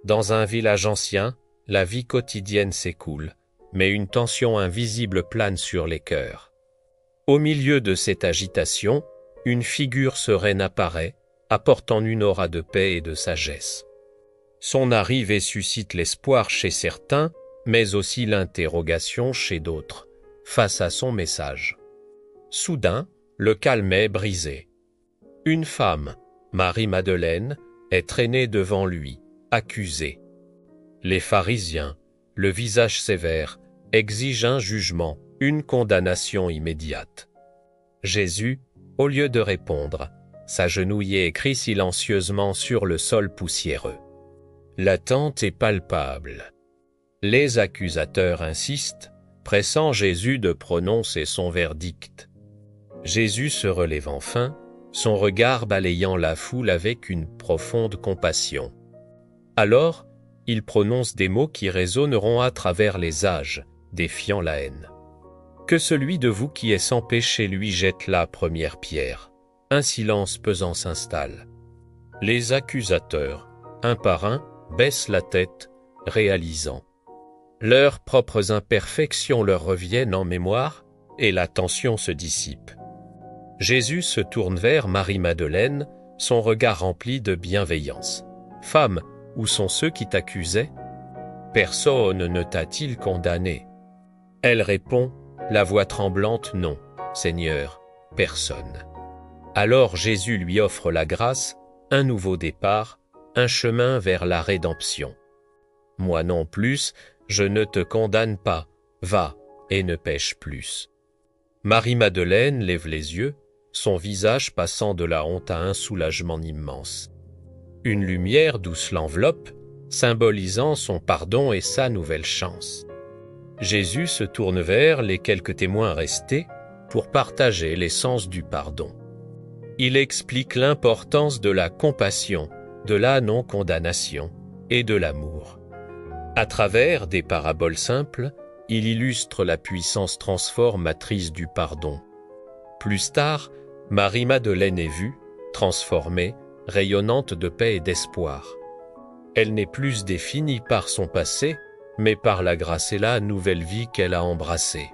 Dans un village ancien, la vie quotidienne s'écoule, mais une tension invisible plane sur les cœurs. Au milieu de cette agitation, une figure sereine apparaît, apportant une aura de paix et de sagesse. Son arrivée suscite l'espoir chez certains, mais aussi l'interrogation chez d'autres, face à son message. Soudain, le calme est brisé. Une femme, Marie-Madeleine, est traînée devant lui, accusée. Les pharisiens, le visage sévère, exigent un jugement, une condamnation immédiate. Jésus, au lieu de répondre, s'agenouille et écrit silencieusement sur le sol poussiéreux. L'attente est palpable. Les accusateurs insistent, pressant Jésus de prononcer son verdict. Jésus se relève enfin, son regard balayant la foule avec une profonde compassion. Alors, il prononce des mots qui résonneront à travers les âges, défiant la haine. Que celui de vous qui est sans péché lui jette la première pierre. Un silence pesant s'installe. Les accusateurs, un par un, baissent la tête, réalisant. Leurs propres imperfections leur reviennent en mémoire et la tension se dissipe. Jésus se tourne vers Marie-Madeleine, son regard rempli de bienveillance. « Femme, où sont ceux qui t'accusaient ? Personne ne t'a-t-il condamné ?» Elle répond, la voix tremblante, « Non, Seigneur, personne. » Alors Jésus lui offre la grâce, un nouveau départ, un chemin vers la rédemption. « Moi non plus, je ne te condamne pas, va et ne pêche plus. » Marie-Madeleine lève les yeux, son visage passant de la honte à un soulagement immense. Une lumière douce l'enveloppe, symbolisant son pardon et sa nouvelle chance. Jésus se tourne vers les quelques témoins restés pour partager l'essence du pardon. Il explique l'importance de la compassion, de la non-condamnation et de l'amour. À travers des paraboles simples, il illustre la puissance transformatrice du pardon. Plus tard, Marie-Madeleine est vue, transformée, rayonnante de paix et d'espoir. Elle n'est plus définie par son passé, mais par la grâce et la nouvelle vie qu'elle a embrassée.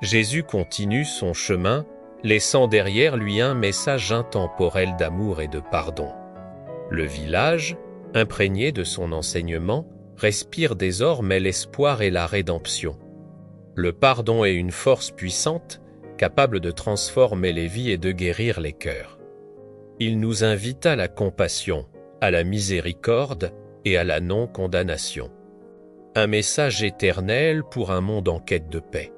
Jésus continue son chemin, laissant derrière lui un message intemporel d'amour et de pardon. Le village, imprégné de son enseignement, respire désormais l'espoir et la rédemption. Le pardon est une force puissante, capable de transformer les vies et de guérir les cœurs. Il nous invite à la compassion, à la miséricorde et à la non-condamnation. Un message éternel pour un monde en quête de paix.